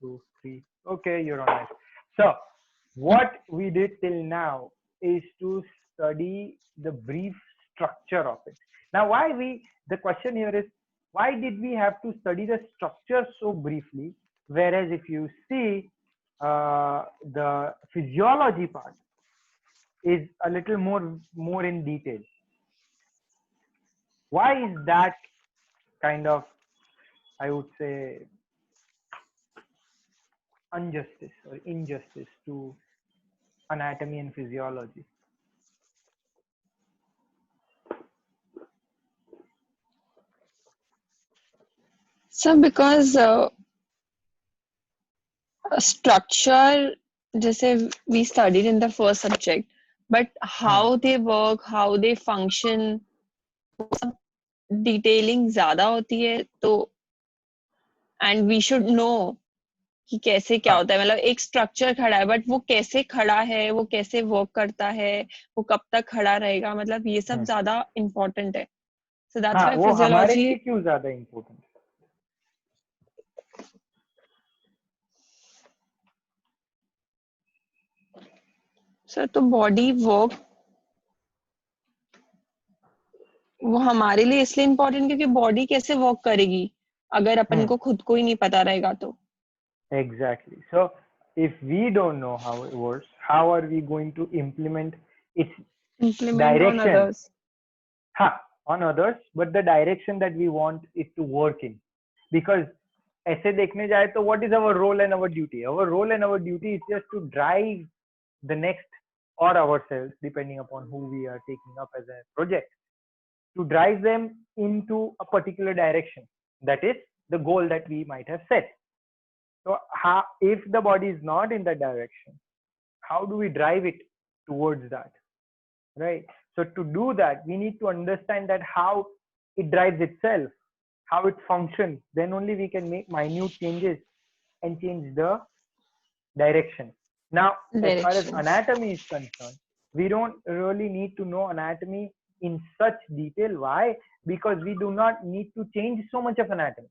2, 3. Okay, you're on it. So, what we did till now is to study the brief structure of it. Now, the question here is, why did we have to study the structure so briefly? Whereas if you see the physiology part is a little more in detail. Why is that kind of, I would say, injustice or injustice to anatomy and physiology? So because structure, जैसे we studied in the first subject, but how they work, how they function, detailing ज्यादा होती है तो and we should know कि कैसे क्या होता है, मतलब एक स्ट्रक्चर खड़ा है बट वो कैसे खड़ा है, वो कैसे वर्क करता है, वो कब तक खड़ा रहेगा, मतलब ये सब ज्यादा इम्पोर्टेंट है. सो दैट्स व्हाई वो हमारे फिजियोलॉजी लिए क्यों ज्यादा इम्पोर्टेंट? सर तो बॉडी वर्क वो हमारे लिए इसलिए इम्पोर्टेंट क्योंकि बॉडी कैसे वर्क करेगी अगर अपन को खुद को ही नहीं पता रहेगा तो. Exactly. So if we don't know how it works, how are we going to implement its direction on others? On others, but the direction that we want it to work in. Because ऐसे देखने जाए तो what is our role and our duty? Our role and our duty is just to drive the next or ourselves, depending upon who we are taking up as a project, to drive them into a particular direction. That is the goal that we might have set. So if the body is not in that direction, how do we drive it towards that? Right? So to do that, we need to understand that how it drives itself, how it functions. Then only we can make minute changes and change the direction. Now, as far as anatomy is concerned, we don't really need to know anatomy in such detail. Why? Because we do not need to change so much of anatomy.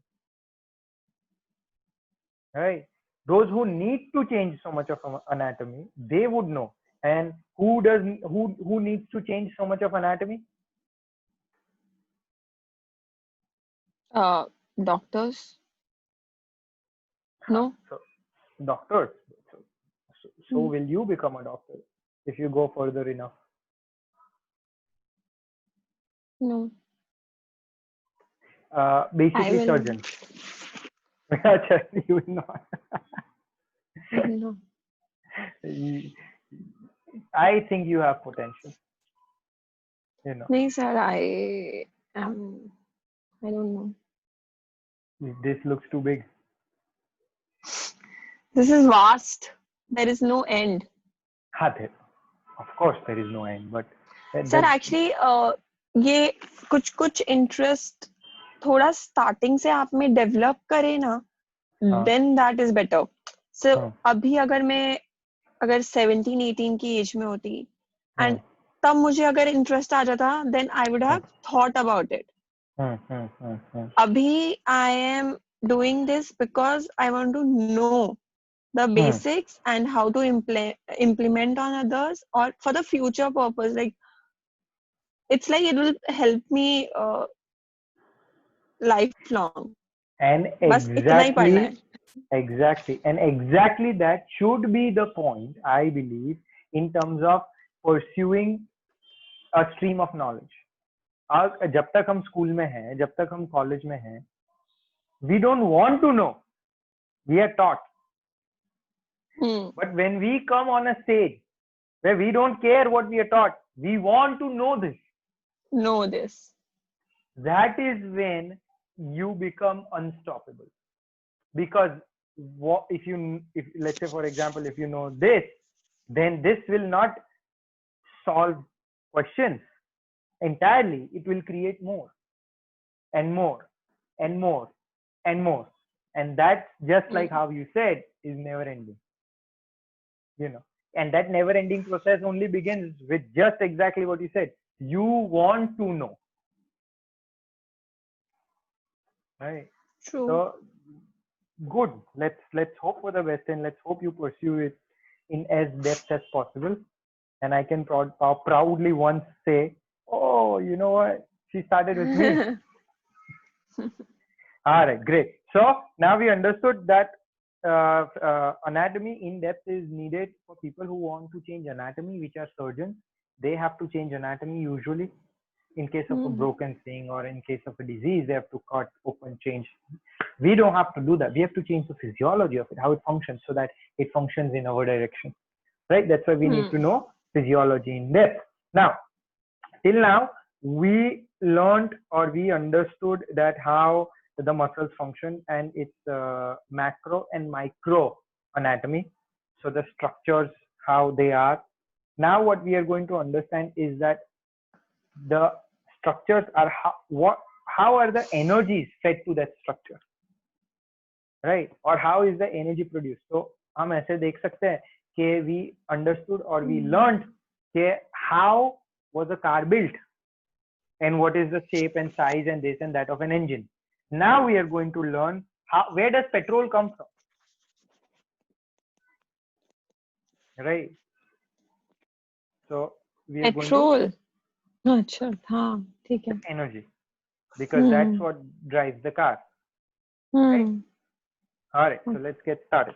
Right? Those who need to change so much of anatomy, they would know. And who needs to change so much of anatomy? Doctors. No. So, doctors. So will you become a doctor if you go further enough? No. Basically, surgeon. You will not. No. I think you have potential. You know. No, sir. I don't know. This looks too big. This is vast. There is no end. Of course, there is no end. But sir, actually, ये कुछ interest थोड़ा starting से आप में develop करे ना, then that is better. So अभी अगर 17-18 की एज में होती and तब मुझे अगर interest आ जाता, then I would have thought about it. Abhi I am doing this because I want to know the basics and how to implement on others or for the future purpose. Like it's like it will help me lifelong. And exactly that should be the point, I believe, in terms of pursuing a stream of knowledge. जब तक हम school में हैं, जब तक हम college में हैं, we don't want to know, we are taught. But when we come on a stage where we don't care what we are taught, we want to know this. That is when you become unstoppable. Because if let's say, for example, if you know this, then this will not solve questions entirely. It will create more and more and more and more. And that's just like how you said, is never ending. You know, and that never ending process only begins with just exactly what you said. You want to know. Right? True. So good. Let's hope for the best, and let's hope you pursue it in as depth as possible. And I can proudly once say, oh, you know what? She started with me. All right, great. So now we understood that anatomy in depth is needed for people who want to change anatomy, which are surgeons. They have to change anatomy usually. In case of a broken thing or in case of a disease, they have to cut open, change. We don't have to do that. We have to change the physiology of it, how it functions, so that it functions in our direction, right? That's why we need to know physiology in depth. Now, till now, we learned or we understood that how the muscles function and its macro and micro anatomy. So the structures, how they are. Now what we are going to understand is that the structures are how are the energies fed to that structure, right? Or how is the energy produced? So हम ऐसे देख सकते हैं कि we understood or we learned कि how was a car built and what is the shape and size and this and that of an engine. Now we are going to learn where does petrol come from, right? So we are going to अच्छा हाँ ठीक है energy, because that's what drives the car, right? All right, so let's get started.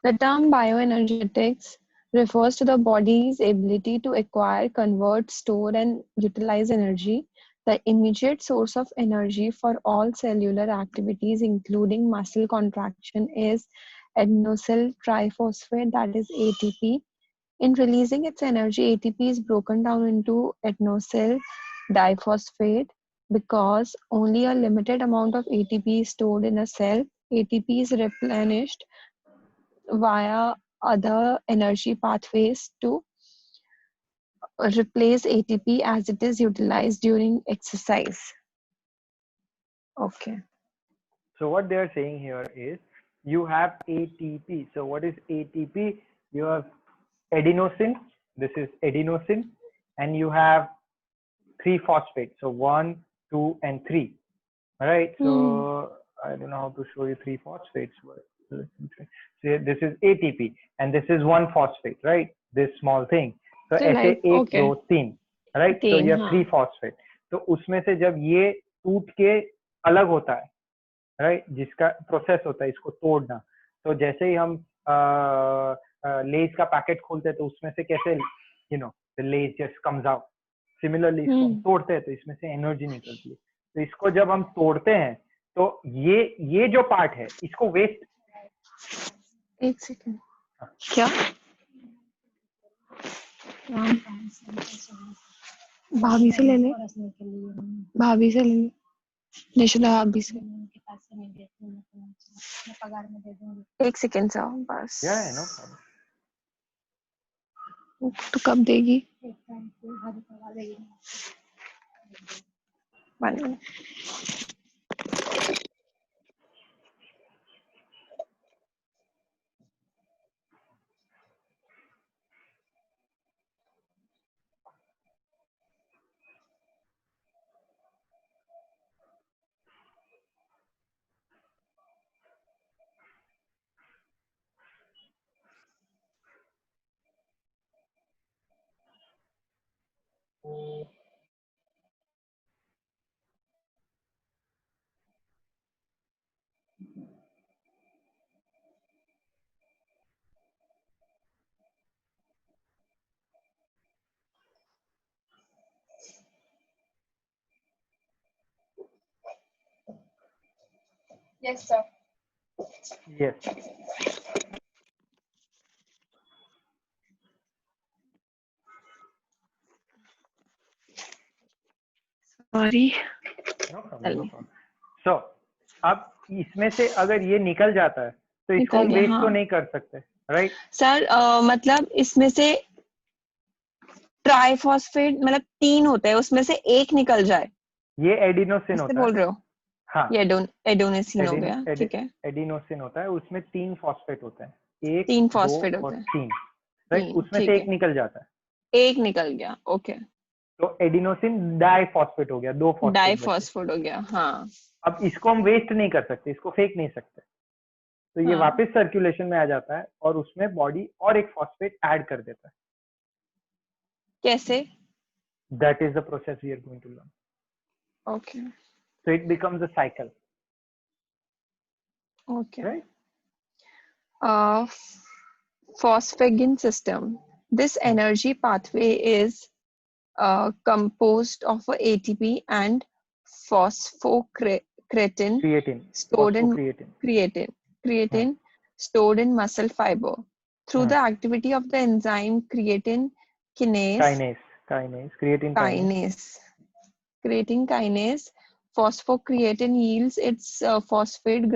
The term bioenergetics refers to the body's ability to acquire, convert, store, and utilize energy. The immediate source of energy for all cellular activities, including muscle contraction, is adenylyl triphosphate, that is ATP. In releasing its energy, ATP is broken down into adenylyl diphosphate. Because only a limited amount of ATP is stored in a cell, ATP is replenished via other energy pathways to replace ATP as it is utilized during exercise. Okay. So what they are saying here is you have ATP. So what is ATP? You have adenosine. This is adenosine, and you have 3 phosphates. So 1, 2, and 3. All right. So I don't know how to show you 3 phosphates. So this is ATP, and this is 1 phosphate, right? This small thing. So ऐसे एक दो तीन, right? So you have 3 phosphate. तो उसमें से जब ये टूट के अलग होता है, right? जिसका प्रोसेस होता है इसको तोड़ना. तो जैसे ही हम लेज का पैकेट खोलते हैं तो उसमें से कैसे the lace just comes out. Similarly इसको हम तोड़ते हैं तो इसमें से एनर्जी निकलती है. तो इसको जब हम तोड़ते हैं तो ये जो पार्ट है इसको वेस्ट. एक सेकंड क्या भाभी से ले ले निशुला भाभी से एक सेकंड सा बस. नो तो कब देगी? 1 minute. Yes, sir. Yes. Sorry. No problem. So, अब इसमें से अगर ये निकल जाता है तो इसको हम वेस्ट तो नहीं कर सकते, राइट? सर मतलब इसमें से ट्राइफॉस्फेट मतलब 3 होते हैं, उसमें से एक निकल जाए, ये एडिनोसिन होता है. बोल रहे हो? हाँ, ये एडेनोसिन हो गया, ठीक है. एडिनोसिन होता है, उसमें 3 फॉस्फेट होते हैं, 1 3 फॉस्फेट और होते हैं, 3, राइट? उसमें से एक निकल जाता है, एक निकल गया. ओके. तो एडिनोसिन डाइफॉस्फेट हो गया, 2 फॉस्फेट बचे। डाइफॉस्फेट हो गया, हाँ। अब इसको हम वेस्ट नहीं कर सकते, इसको फेंक नहीं सकते, तो ये हाँ। वापस सर्कुलेशन में आ जाता है और उसमें बॉडी और एक फॉस्फेट ऐड कर देता है। कैसे? That is the process we are going to learn. Okay. So it becomes a cycle. Okay. Right? Phosphagen system. This energy pathway is composed of ATP and phosphocreatine stored in creatine stored in muscle fiber. Through the activity of the enzyme creatine kinase, phosphocreatine yields its phosphate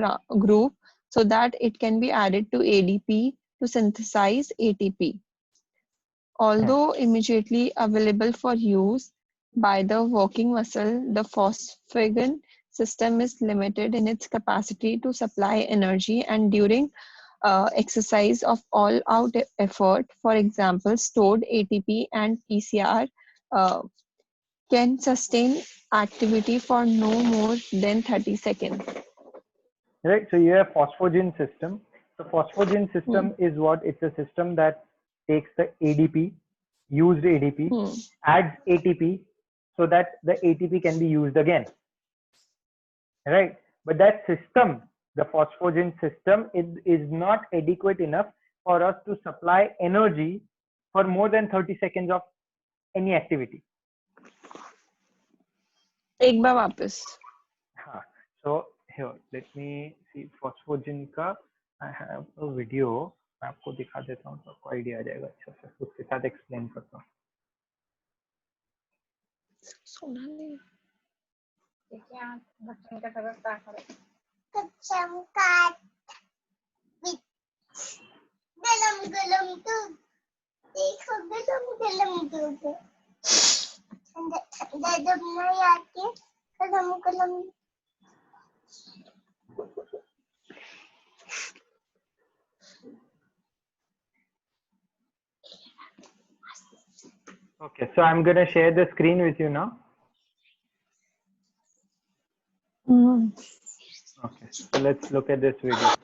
group so that it can be added to ADP to synthesize ATP. Although immediately available for use by the working muscle, the phosphagen system is limited in its capacity to supply energy, and during exercise of all-out effort, for example, stored ATP and PCR can sustain activity for no more than 30 seconds. Right, so you have phosphagen system. So phosphagen system is what? It's a system that takes the ADP, used ADP, adds ATP so that the ATP can be used again. Right, but that system, the phosphagen system, is not adequate enough for us to supply energy for more than 30 seconds of any activity. एक बार वापस. हाँ, so here let me see phosphagen का. I have a video. मैं आपको दिखा देता हूँ तो आपको आइडिया आ जाएगा अच्छा से. उसके साथ एक्सप्लेन करता हूँ. सुना नहीं. क्या बच्चों का तरफ क्या करे? गलम दूध देखो गलम दूध जब मैं आके गलम Okay, so I'm gonna share the screen with you now. Okay, so let's look at this video.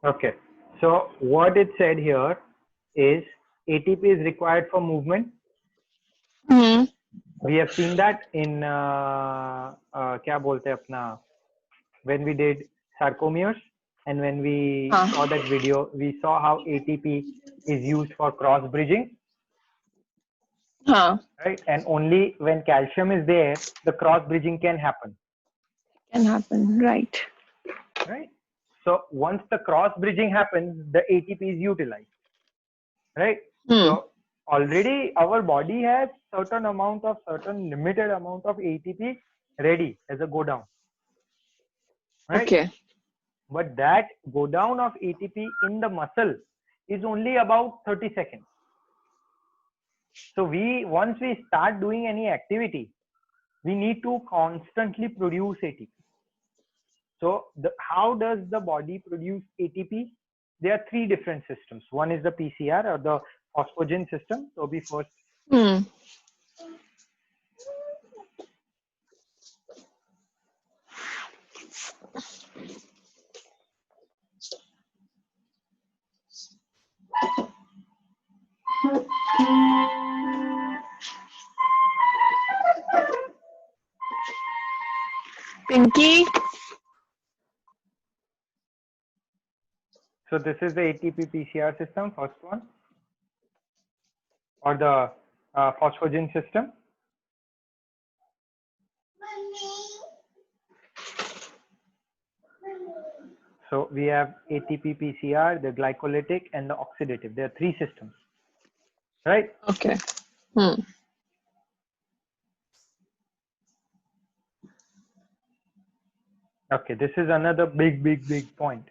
Okay, so what it said here is ATP is required for movement. We have seen that in क्या बोलते हैं अपना, when we did sarcomeres, and when we saw that video, we saw how ATP is used for cross bridging. Right, and only when calcium is there, the cross bridging can happen. Right. Right. So once the cross bridging happens, the ATP is utilized. Right. So already our body has certain limited amount of ATP ready as a go down. Right. Okay. But that go down of ATP in the muscle is only about 30 seconds. So once we start doing any activity, we need to constantly produce ATP. So how does the body produce ATP? There are 3 different systems. One is the PCR or the phosphagen system. So we first. Pinky. So this is the ATP PCR system, first one, or the phosphagen system. So we have ATP PCR, the glycolytic, and the oxidative. There are 3 systems, right? Okay. Okay, this is another big point,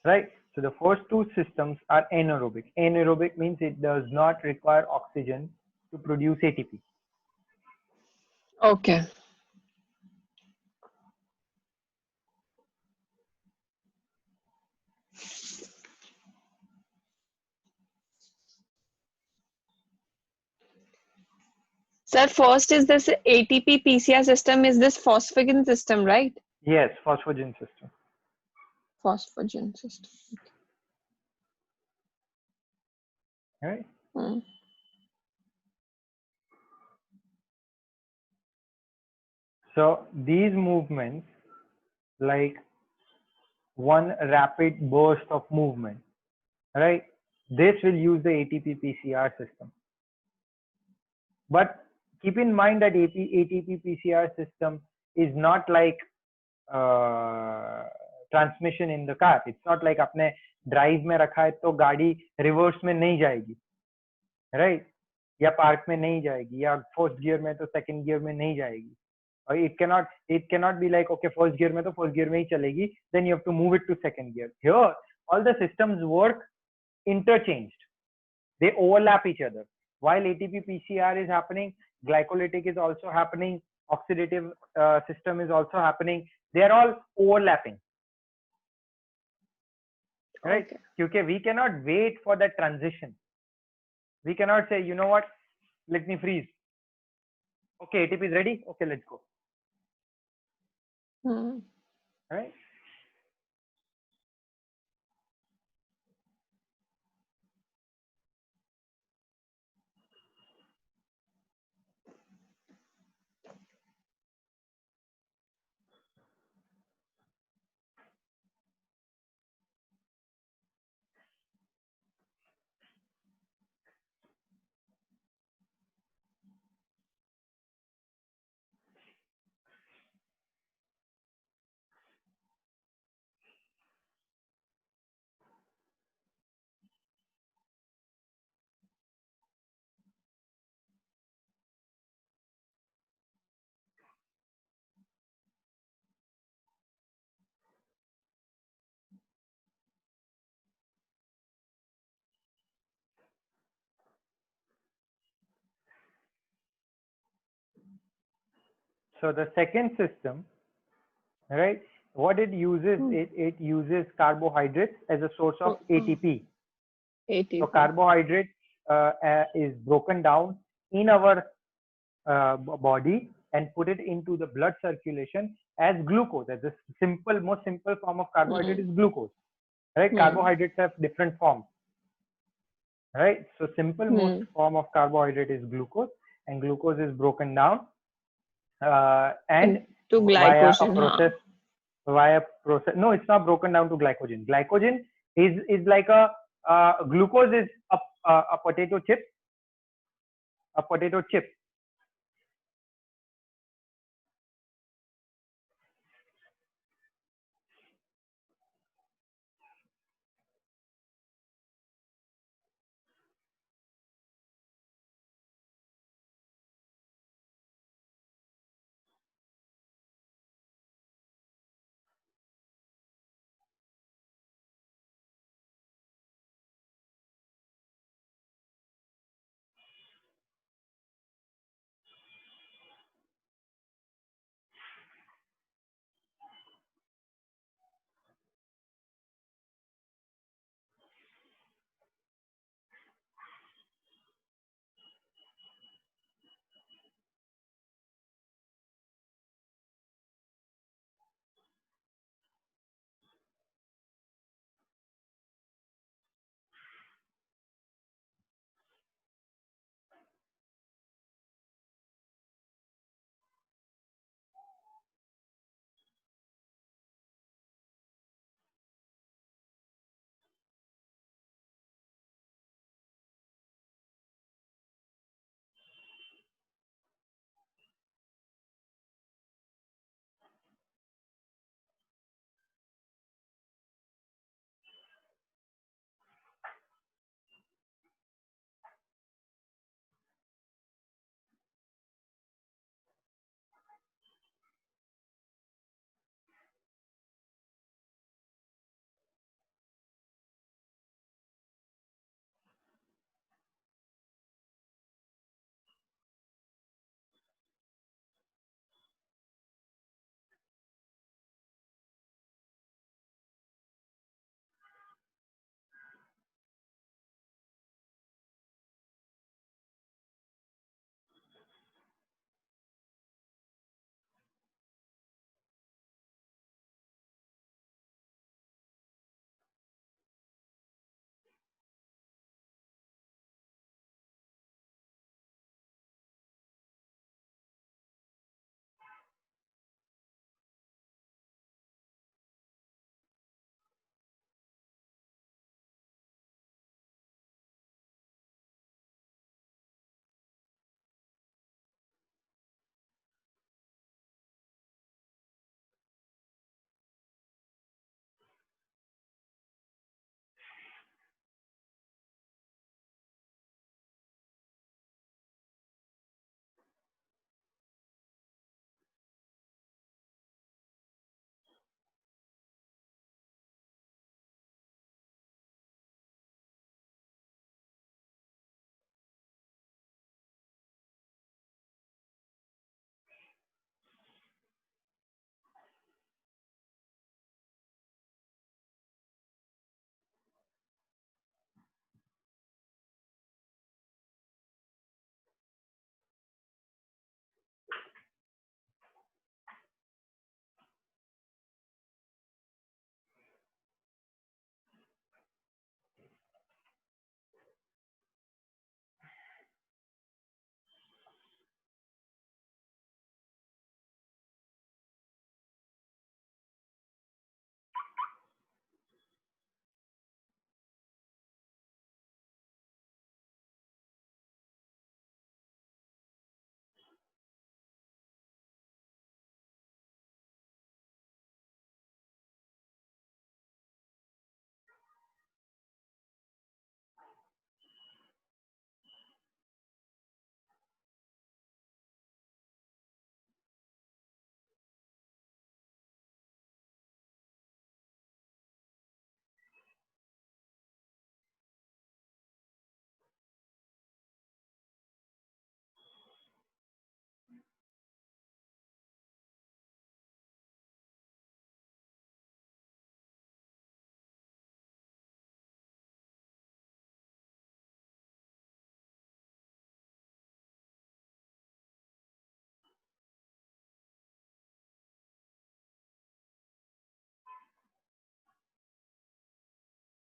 right? So the first two systems are anaerobic. Anaerobic means it does not require oxygen to produce ATP. Okay. Sir, first is this ATP PCR system, is this phosphagen system, right? Yes, phosphagen system. Phosphagen system. Right? Hmm. So these movements, like one rapid burst of movement, right? This will use the ATP PCR system. But keep in mind that ATP PCR system is not like transmission in the car. It's not like आपने drive में रखा है तो गाड़ी reverse में नहीं जाएगी, right? या पार्क में नहीं जाएगी, या फर्स्ट गियर में तो सेकंड गियर में नहीं जाएगी. और it cannot be like okay first gear में तो फर्स्ट गियर में ही चलेगी, then you have to move it to second gear. Here all the systems work interchanged. They overlap each other. While ATP PCR is happening, glycolytic is also happening, oxidative system is also happening. They are all overlapping, right? Okay. Because we cannot wait for that transition. We cannot say, you know what, let me freeze. Okay, ATP is ready. Okay, let's go. Hmm. Right? So the second system, right? What it uses, it uses carbohydrates as a source of ATP. ATP. So carbohydrate is broken down in our body and put it into the blood circulation as glucose. As a most simple form of carbohydrate is glucose, right? Carbohydrates have different forms, right? So most form of carbohydrate is glucose, and glucose is broken down and to glycogen. Via a process. No, it's not broken down to glycogen. Glycogen is like a glucose is a potato chip. A potato chip.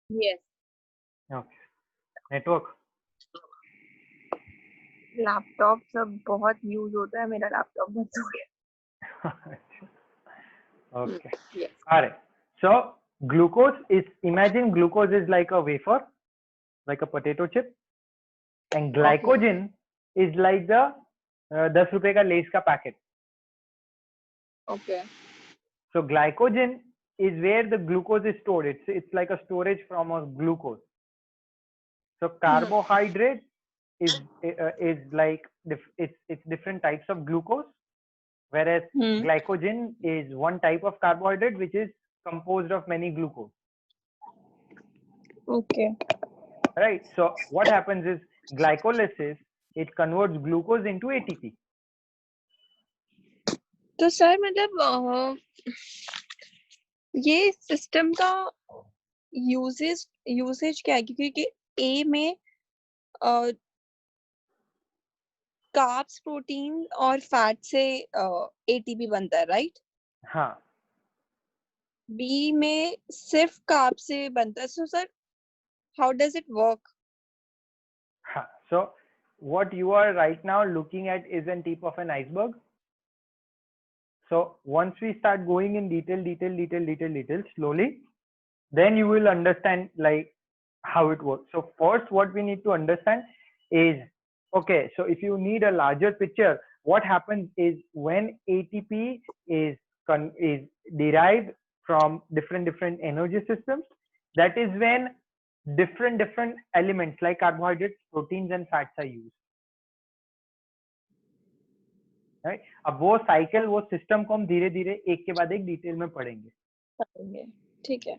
Yes. Okay. Network. Laptop सब बहुत use होता है, मेरा laptop बंद हो गया. Okay. Yes. All right. So glucose is, imagine glucose is like a wafer, like a potato chip, and glycogen is like the 10 रुपए का लेस का packet. Okay. So glycogen is where the glucose is stored. It's like a storage from a glucose. So carbohydrate is like it's different types of glucose, whereas glycogen is one type of carbohydrate which is composed of many glucose. Okay. Right. So what happens is glycolysis, it converts glucose into ATP. तो sir मतलब ये system का usage क्या है, क्योंकि ए में carbs, protein और fat से एटीपी बनता है, राइट? हाँ. बी में सिर्फ कार्ब से बनता है. So sir, how does it work? हाँ. So what you are right now looking at is a tip of an iceberg. So once we start going in detail slowly, then you will understand like how it works. So first what we need to understand is, okay, so if you need a larger picture, what happens is when ATP is derived from different energy systems, that is when different elements like carbohydrates, proteins and fats are used. Right? अब वो cycle, वो system को हम धीरे धीरे एक के बाद एक डिटेल में पढ़ेंगे. ठीक है.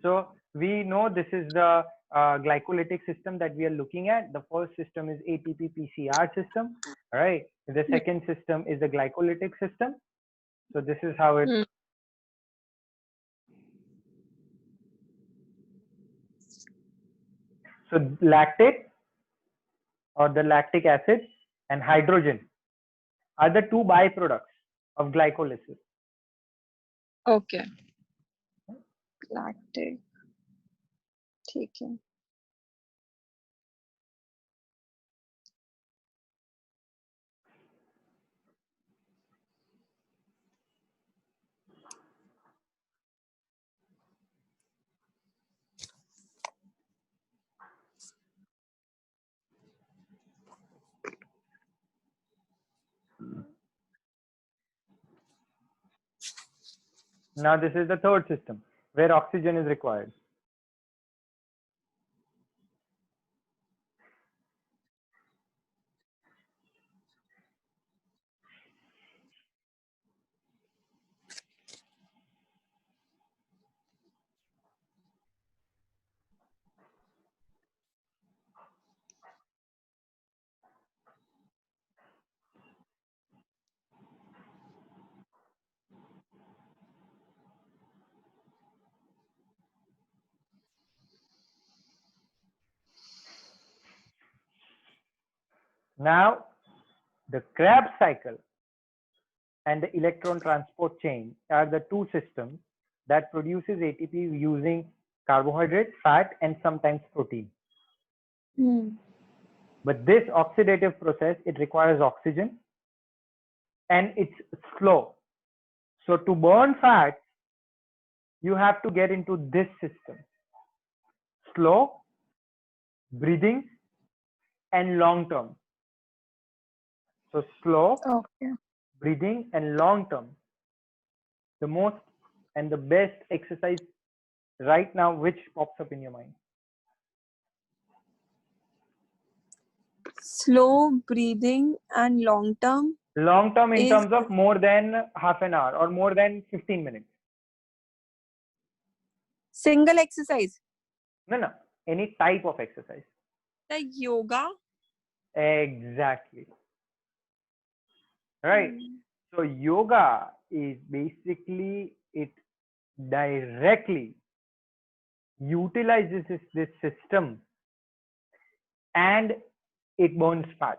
So we know this is the glycolytic system that we are looking at. The first system is ATP PCR system. All right. The second system is the glycolytic system. So this is how it. So lactate or the lactic acid and hydrogen are the two byproducts of glycolysis. Okay. Lactic. ठीक है. Now this is the third system where oxygen is required. Now the Krebs cycle and the electron transport chain are the two systems that produces ATP using carbohydrate, fat, and sometimes protein. But this oxidative process, it requires oxygen and it's slow. So to burn fat, you have to get into this system: slow, breathing, and long term. So slow, breathing, and long term. The most and the best exercise right now, which pops up in your mind? Slow breathing and long term. Long term in terms of more than half an hour or more than 15 minutes. Single exercise? No. Any type of exercise. Like yoga? Exactly. Right. So yoga is basically, it directly utilizes this system and it burns fat.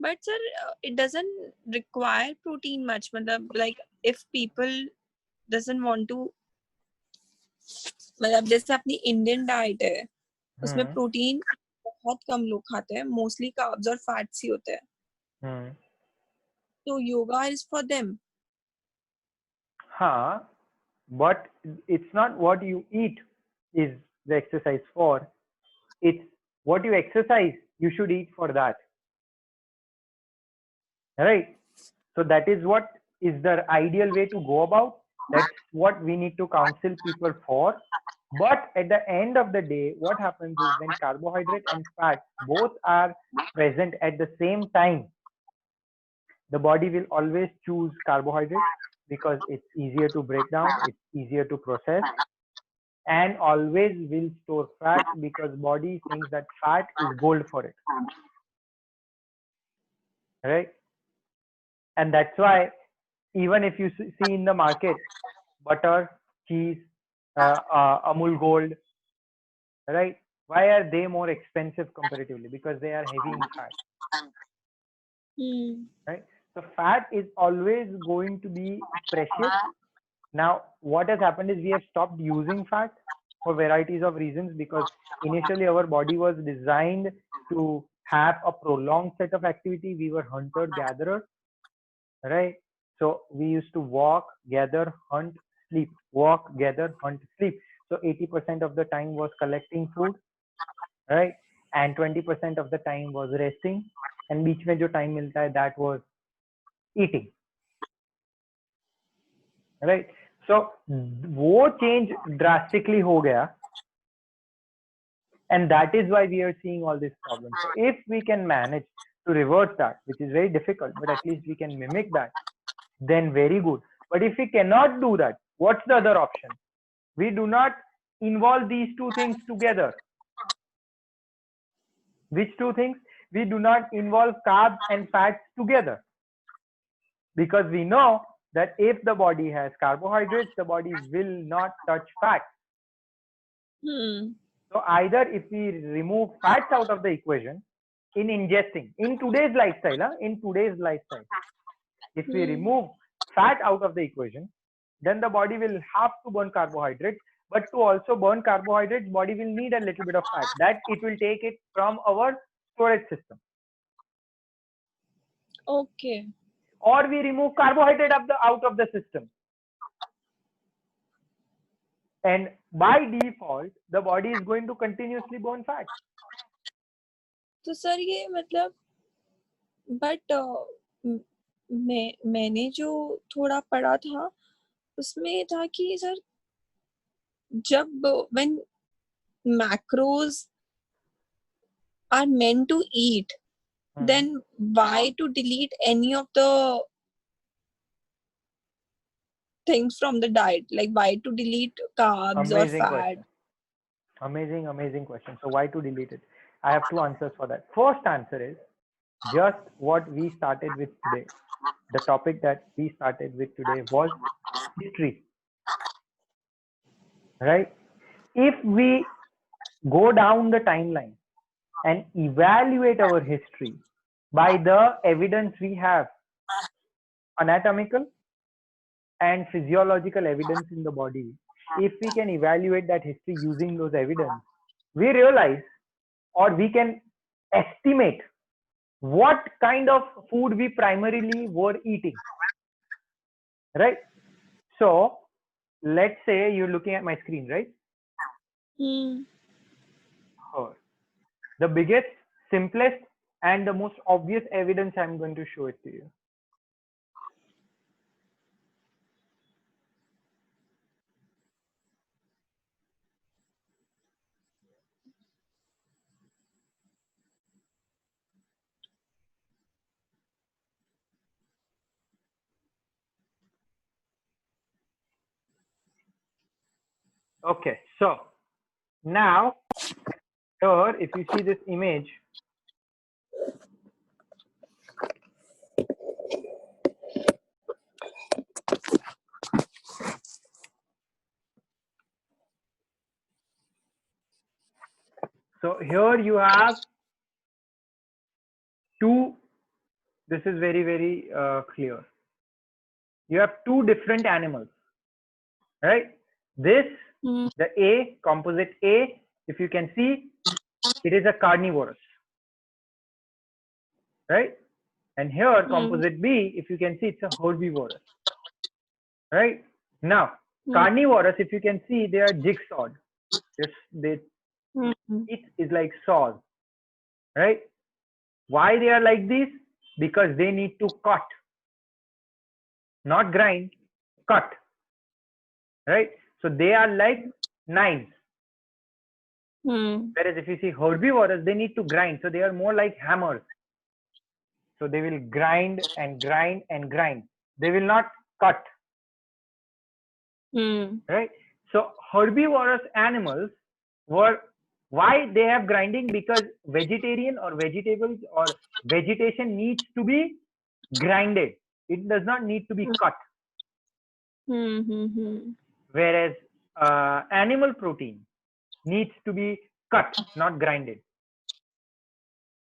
But sir, it doesn't require protein much. Like if people doesn't want to मतलब जैसे अपनी Indian diet है उसमें हम्म protein बहुत कम लोग खाते हैं, mostly carbs और फैट्स ही होते हैं, हम्म तो योगा इज फॉर देम. हाँ, but it's not what you eat is the exercise for. It's what you exercise, you should eat for that. Right? So that is what is the ideal way to go about. That's what we need to counsel people for. But at the end of the day, what happens is when carbohydrate and fat both are present at the same time, the body will always choose carbohydrate because it's easier to break down, it's easier to process, and always will store fat because body thinks that fat is gold for it, right? And that's why even if you see in the market butter, cheese, Amul Gold, right? Why are they more expensive comparatively? Because they are heavy in fat, right? So fat is always going to be precious. Now, what has happened is we have stopped using fat for varieties of reasons, because initially our body was designed to have a prolonged set of activity. We were hunter gatherers, right? So we used to walk, gather, hunt, sleep, walk, gather, hunt, sleep. So 80% of the time was collecting food, right? And 20% of the time was resting, and बीच में जो time मिलता है, that was eating, right? So वो change drastically हो गया, and that is why we are seeing all these problems. So if we can manage to reverse that, which is very difficult, but at least we can mimic that, then very good. But if we cannot do that, what's the other option? We do not involve these two things together. Which two things? We do not involve carbs and fats together, because we know that if the body has carbohydrates, the body will not touch fat. So either if we remove fats out of the equation in ingesting, in today's lifestyle, if we remove fat out of the equation, then the body will have to burn carbohydrates. But to also burn carbohydrates, body will need a little bit of fat, that it will take it from our storage system. Okay. Or we remove carbohydrate out of the system. And by default, the body is going to continuously burn fat. तो sir ये मतलब but मैंने जो थोड़ा पढ़ा था उसमें ये था कि सर जब when macros are meant to eat, then why to delete any of the things from the diet? Like why to delete carbs or Amazing fat? question. Amazing question. So why to delete it? I have two answers for that. First answer is just what we started with today. The topic that we started with today was history, right? If we go down the timeline and evaluate our history by the evidence we have, anatomical and physiological evidence in the body, if we can evaluate that history using those evidence, we realize, or we can estimate what kind of food we primarily were eating, right? So let's say you're looking at my screen, right? The biggest, simplest, and the most obvious evidence I'm going to show it to you. Okay, so now here, if you see this image, so here you have two, this is very clear. You have two different animals, right? This The A, composite A, if you can see, it is a carnivorous, right? And here, composite B, if you can see, it's a herbivorous, right? Now, carnivorous, if you can see, they are jigsawed. It is like saws, right? Why they are like this? Because they need to cut, not grind, cut, right? So they are like knives. Whereas if you see herbivorous, they need to grind. So they are more like hammers. So they will grind and grind and grind. They will not cut. Right? So herbivorous animals were, why they have grinding? Because vegetarian or vegetables or vegetation needs to be grinded. It does not need to be cut. Whereas animal protein needs to be cut, not grinded.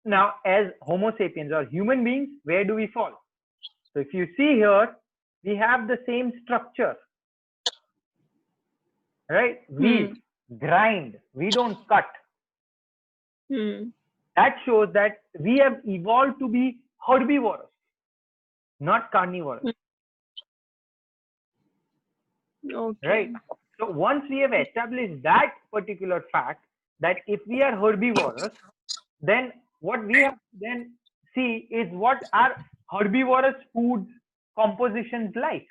Now, as Homo sapiens or human beings, where do we fall? So if you see here, we have the same structure, right? We grind, we don't cut. That shows that we have evolved to be herbivorous, not carnivorous. Okay. Right? So once we have established that particular fact, that if we are herbivorous, then what we have to then see is what are herbivorous food compositions like.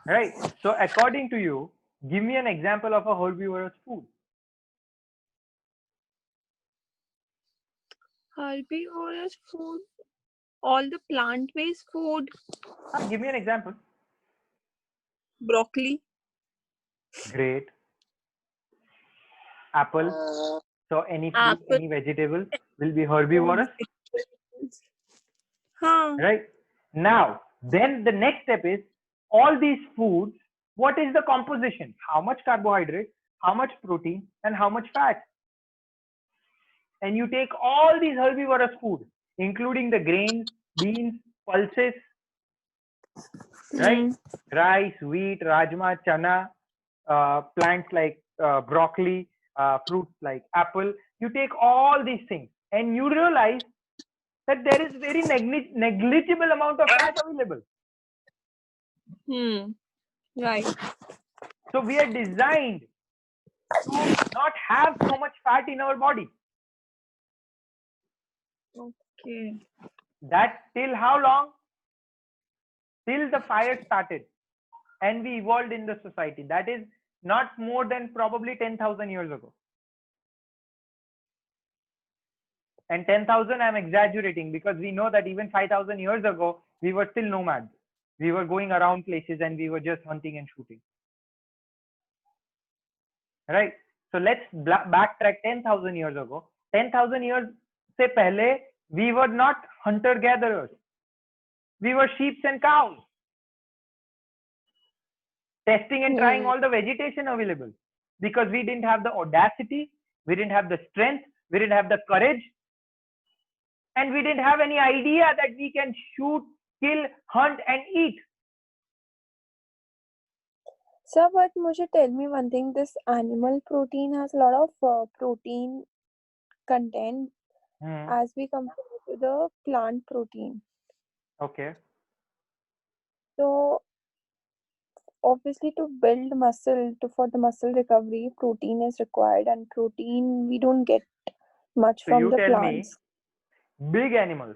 Right? So according to you, give me an example of a herbivorous food. Herbivorous food, all the plant-based food. Give me an example. Broccoli. Great. Apple. So any fruit, Apple. any vegetable will be herbivorous. Right? Now, then the next step is all these foods, what is the composition? How much carbohydrate, how much protein, and how much fat? And you take all these herbivorous food, including the grains, beans, pulses, right? Rice, wheat, rajma, chana, plants like broccoli, fruits like apple. You take all these things and you realize that there is very negligible amount of fat available. Right. So we are designed to not have so much fat in our body. Okay. That till how long? Till the fire started and we evolved in the society. That is not more than probably 10,000 years ago. And 10,000 I'm exaggerating because we know that even 5,000 years ago, we were still nomads. We were going around places and we were just hunting and shooting. Right? So let's backtrack 10,000 years ago. 10,000 years se pehle, we were not hunter-gatherers. We were sheep and cows. Testing and trying all the vegetation available. Because we didn't have the audacity, we didn't have the strength, we didn't have the courage, and we didn't have any idea that we can shoot, kill, hunt, and eat. Sir, but mujhe tell me one thing, this animal protein has a lot of protein content as we compare to the plant protein. Okay. So, obviously to build muscle, for the muscle recovery, protein is required, and protein we don't get much from the plants. So you tell me, big animals,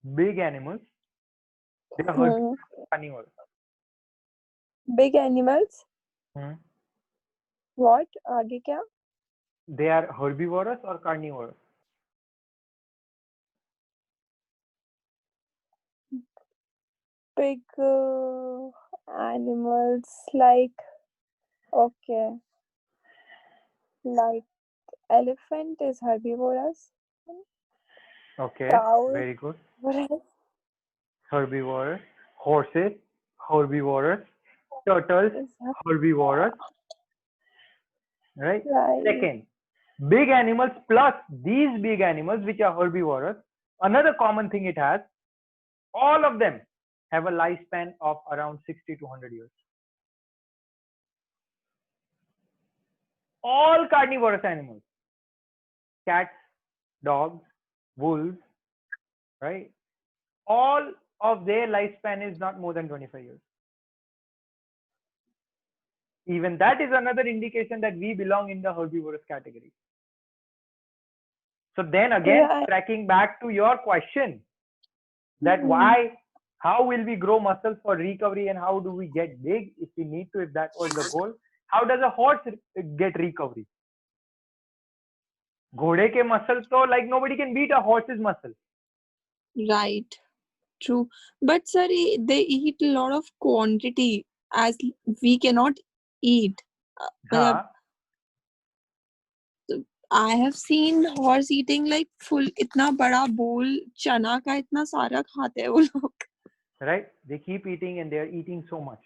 they are carnivores. Big animals? What? Aage kya? They are herbivorous or carnivorous? Big animals like, okay, like elephant is herbivorous. Okay, Cows, very good. what else? Herbivorous. Horses, herbivorous. Turtles, herbivorous. Right? Second, big animals plus these big animals which are herbivorous. Another common thing it has, all of them have a lifespan of around 60 to 100 years. All carnivorous animals, cats, dogs, wolves, right? All of their lifespan is not more than 25 years. Even that is another indication that we belong in the herbivorous category. So then again, tracking back to your question, that how will we grow muscles for recovery and how do we get big if we need to, if that was the goal? How does a horse get recovery? Ghode ke muscle, so like nobody can beat a horse's muscle. Right. True. But sir, they eat a lot of quantity as we cannot eat. I have seen horse eating like full इतना बड़ा bowl चना का इतना सारा खाते हैं वो लोग. Right? They keep eating and they are eating so much.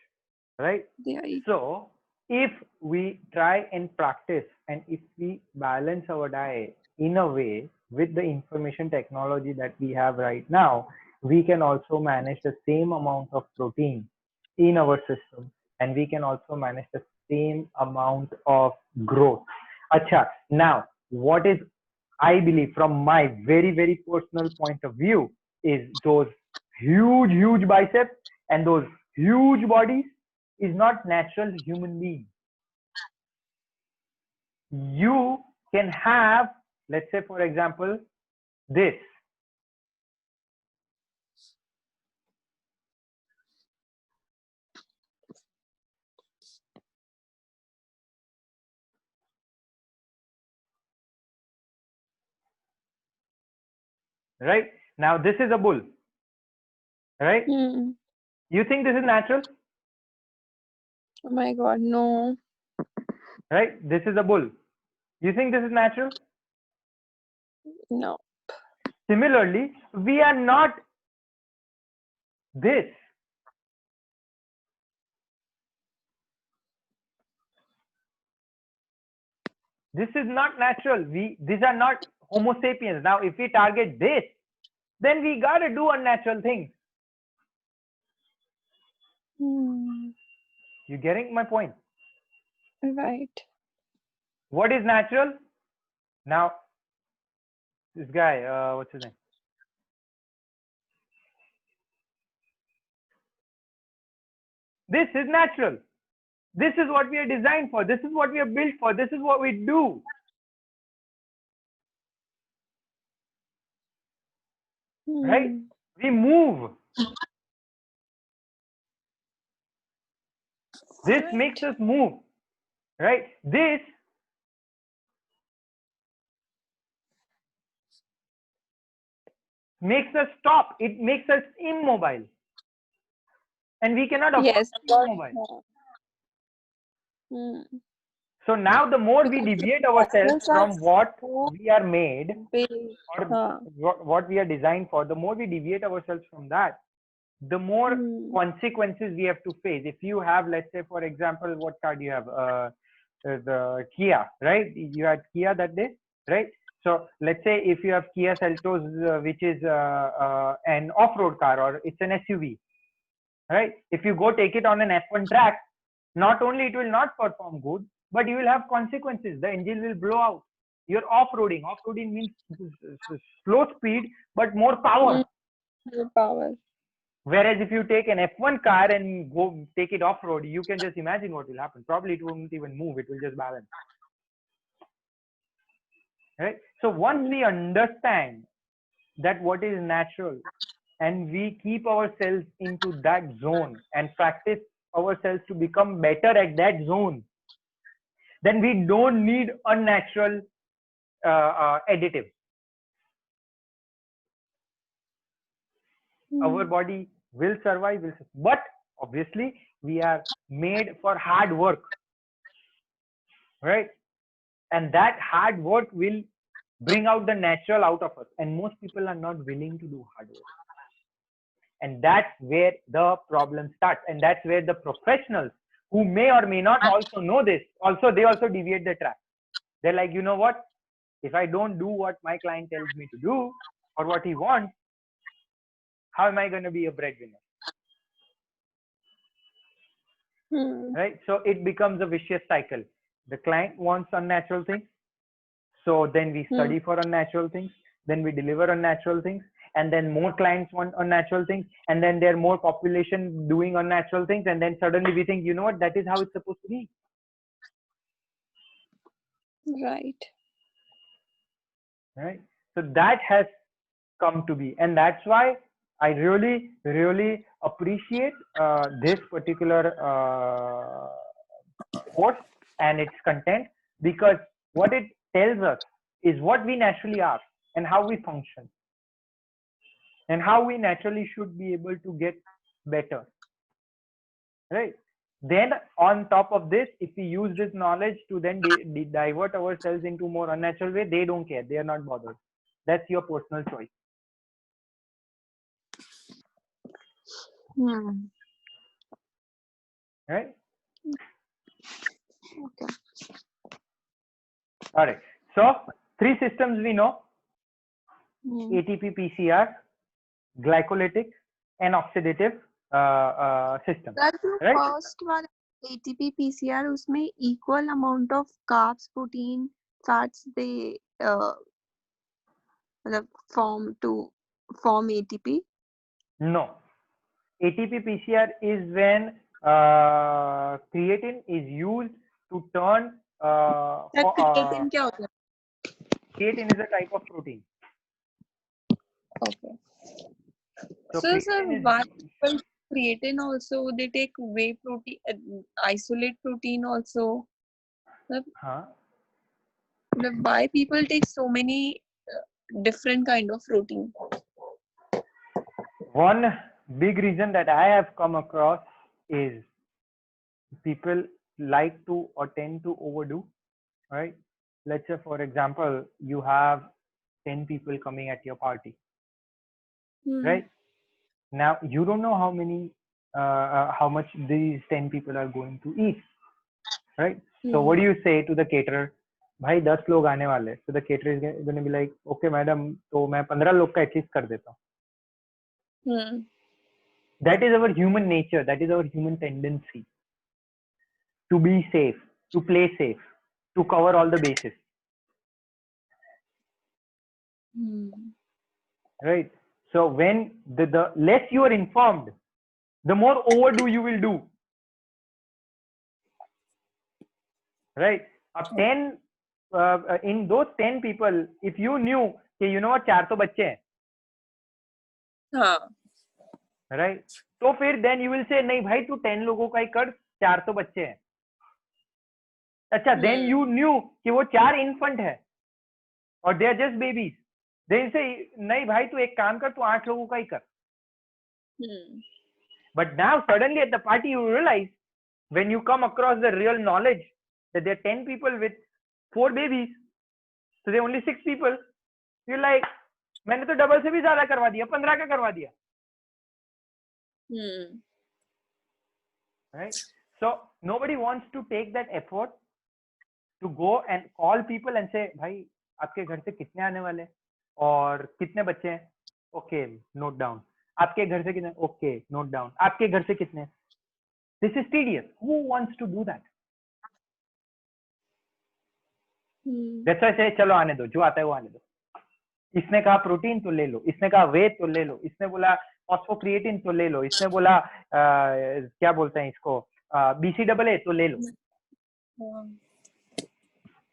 Right? They are eating. So if we try and practice and if we balance our diet in a way with the information technology that we have right now, we can also manage the same amount of protein in our system and we can also manage the same amount of growth. Acha, now what is, I believe from my very, very personal point of view, is those huge biceps and those huge bodies is not natural human being. You can have, let's say for example, this. Right? Now this is a bull. Right? You think this is natural? Oh my God, no. Right? This is a bull. You think this is natural? No. Similarly, we are not this. This is not natural. These are not Homo sapiens. Now, if we target this, then we gotta do unnatural things. You getting my point? Right. What is natural? Now, this guy, what's his name? This is natural. This is what we are designed for. This is what we are built for. This is what we do. Right? We move. This makes us move. Right? This makes us stop. It makes us immobile. And we cannot afford to be immobile. So now the more we deviate ourselves from what we are made or what we are designed for, the more we deviate ourselves from that, the more consequences we have to face. If you have, let's say, for example, what car do you have? The Kia, right? You had Kia that day, right? So let's say if you have Kia Seltos, which is an off-road car or it's an SUV, right? If you go take it on an F1 track, not only it will not perform good, but you will have consequences. The engine will blow out. You're off-roading. Off-roading means slow speed, but more power. More power. Whereas if you take an F1 car and go take it off-road, you can just imagine what will happen. Probably it won't even move. It will just balance. Right? So once we understand that what is natural and we keep ourselves into that zone and practice ourselves to become better at that zone, then we don't need unnatural additives. Our body will survive, but obviously we are made for hard work, right? And that hard work will bring out the natural out of us, and most people are not willing to do hard work. And that's where the problem starts, and that's where the professionals who may or may not also know this, they also deviate the track. They're like, you know what, if I don't do what my client tells me to do or what he wants, how am I going to be a breadwinner? Right? So it becomes a vicious cycle. The client wants unnatural things, so then we study for unnatural things, then we deliver unnatural things, and then more clients want unnatural things, and then there are more population doing unnatural things, and then suddenly we think, you know what, that is how it's supposed to be. Right. Right? So that has come to be, and that's why I really, really appreciate this particular course and its content, because what it tells us is what we naturally are and how we function and how we naturally should be able to get better. Right? Then on top of this, if we use this knowledge to then divert ourselves into more unnatural way, they don't care. They are not bothered. That's your personal choice. Right? Okay. All right. So 3 systems we know: ATP PCR, glycolytic, and oxidative system. That's the Right? first one. ATP PCR, उसमें equal amount of carbs, protein, fats they form ATP. No. ATP PCR is when creatine is used to turn. Creatine क्या होता है? Creatine is a type of protein. Okay. So sir, creatine why people creatine also they take whey protein, isolate protein also? Why people take so many different kind of protein? One big reason that I have come across is people like to or tend to overdo. Right? Let's say, for example, you have 10 people coming at your party. Right? Now you don't know how much these 10 people are going to eat. Right? So what do you say to the caterer? भाई 10 लोग आने वाले. So the caterer is going to be like, okay madam, तो मैं 15 लोग का at least कर देता हूँ. That is our human nature. That is our human tendency to be safe, to play safe, to cover all the bases. Right? So when the less you are informed, the more overdo you will do. Right? Up 10 in those 10 people, if you knew कि you know what, 4 तो बच्चे हैं. Right? तो फिर then you will say नहीं भाई तू 10 लोगों का ही कर, 4 तो बच्चे हैं. अच्छा, then you knew कि वो 4 infant है और they are just babies. Then say नहीं भाई तू एक काम कर, तू 8 लोगों का ही कर. But now suddenly at the party you realize, when you come across the real knowledge, that there are 10 people with 4 babies, so there are only 6 people. You're like, मैंने तो डबल से भी ज्यादा करवा दिया, 15 का करवा दिया. Right? So nobody wants to take that effort to go and call people and say, भाई आपके घर से कितने आने वाले और कितने बच्चे हैं? Okay, note down. आपके घर से कितने? Okay, note down. आपके घर से कितने? This is tedious. Who wants to do that? That's why I say चलो आने दो, जो आता है वो आने दो. इसने कहा प्रोटीन तो ले लो, इसने कहा वेट तो ले लो, इसने बोला फॉस्फोक्रिएटिन तो ले लो, इसने बोला क्या बोलते हैं इसको BCAA तो ले लो.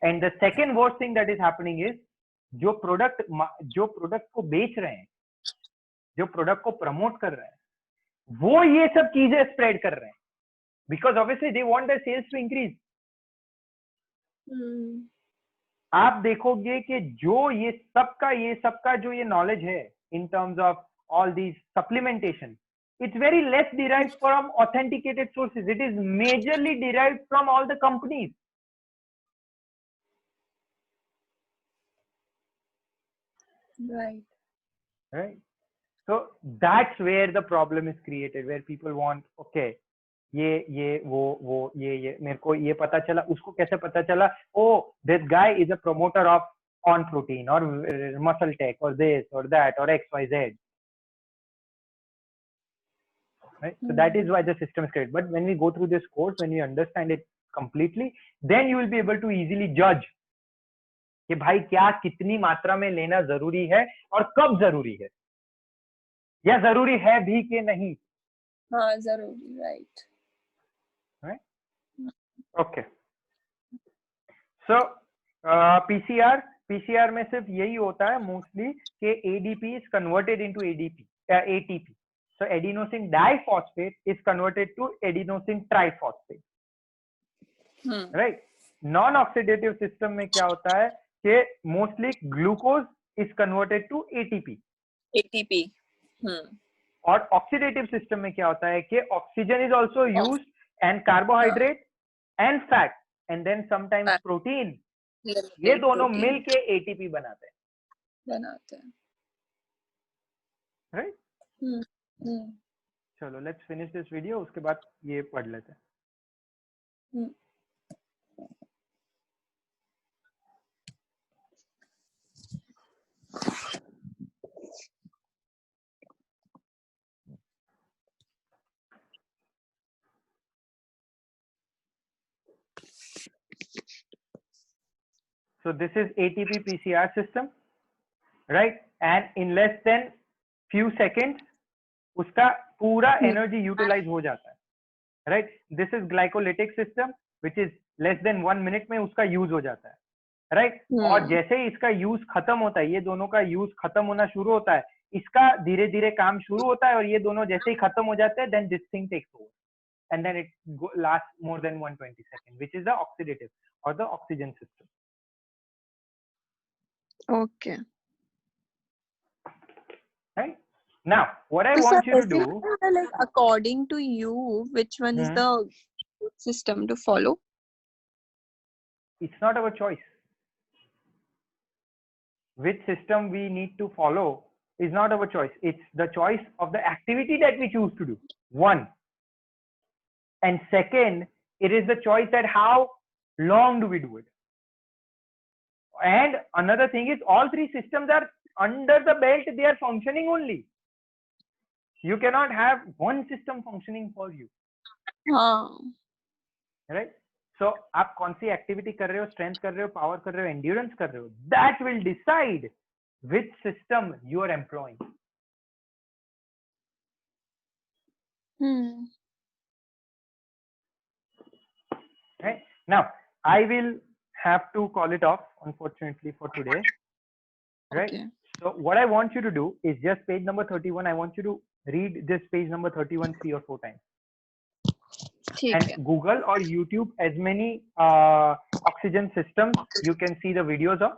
And the second worst thing that is happening is जो प्रोडक्ट को बेच रहे हैं, जो प्रोडक्ट को प्रमोट कर रहे हैं, वो ये सब चीजें स्प्रेड कर रहे हैं, because obviously they want their sales to increase. आप देखोगे कि जो ये सबका जो ये नॉलेज है in terms of all these supplementation, it's very less derived from authenticated sources. It is majorly derived from all the companies. Right. So that's where the problem is created, where people want, okay, ये वो ये मेरे को ये पता चला, उसको कैसे पता चला? Oh, this guy is a promoter of on protein or muscle tech or this or that or XYZ. right? So that is why the system is created. But when we go through this course, when you understand it completely, then you will be able to easily judge कि भाई क्या कितनी मात्रा में लेना जरूरी है और कब जरूरी है, या जरूरी है भी कि नहीं. हाँ जरूरी, right. Okay. So PCR में सिर्फ यही होता है मोस्टली कि ADP is converted into ATP. So adenosine diphosphate is converted to adenosine triphosphate. Right? Non-oxidative system में क्या होता है कि mostly glucose is converted to ATP. और oxidative system में क्या होता है कि oxygen is also used and carbohydrate and fat and then sometimes protein, ये दोनों मिलके ATP बनाते हैं. Right? चलो let's finish this video, उसके बाद ये पढ़ लेते हैं. So this is ATP PCR system, right? And in less than few seconds, उसका पूरा energy utilize हो जाता है, right? This is glycolytic system, which is less than 1 minute में उसका use हो जाता है, right? और जैसे ही इसका use खत्म होता है, ये दोनों का use खत्म होना शुरू होता है, इसका धीरे धीरे काम शुरू होता है और ये दोनों जैसे ही खत्म हो जाते हैं, then this thing takes over, and then it lasts more than 120 seconds, which is the oxidative or the oxygen system. Okay. Right? Now, what I want you to do, like according to you, which one is the system to follow? It's not our choice. Which system we need to follow is not our choice. It's the choice of the activity that we choose to do. One. And second, it is the choice that how long do we do it. And another thing is all three systems are under the belt, they are functioning only. You cannot have one system functioning for you. Right? So आप कौन सी activity कर रहे हो, strength कर रहे हो, power कर रहे हो, endurance कर रहे हो, that will decide which system you are employing. Right? Now, I will have to call it off, unfortunately, for today. Right? Okay. So what I want you to do is just page number 31. I want you to read this page number 31 3 or 4 times. And Google or YouTube as many oxygen systems you can see the videos of.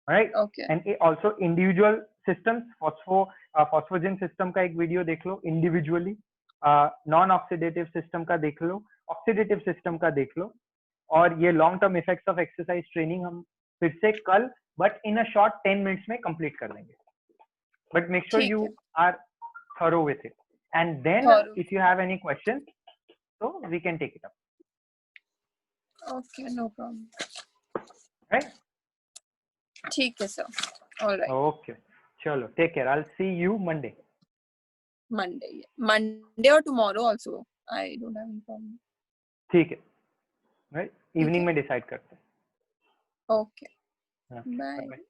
Right? Okay. And also individual systems, phosphogen system का एक video देख लो individually, non-oxidative system का देख लो, oxidative system का देख लो, और ये long term effects of exercise training हम फिर से कल but in a short 10 minutes में complete कर लेंगे. But make sure you are thorough with it. And then if you have any questions, so we can take it up. Okay, no problem. Right? ठीक है sir. All right. Okay. Chalo, take care. I'll see you Monday. Monday or tomorrow also. I don't have any problem. ठीक है. Right? Evening में decide करते हैं. Okay. Bye. Bye.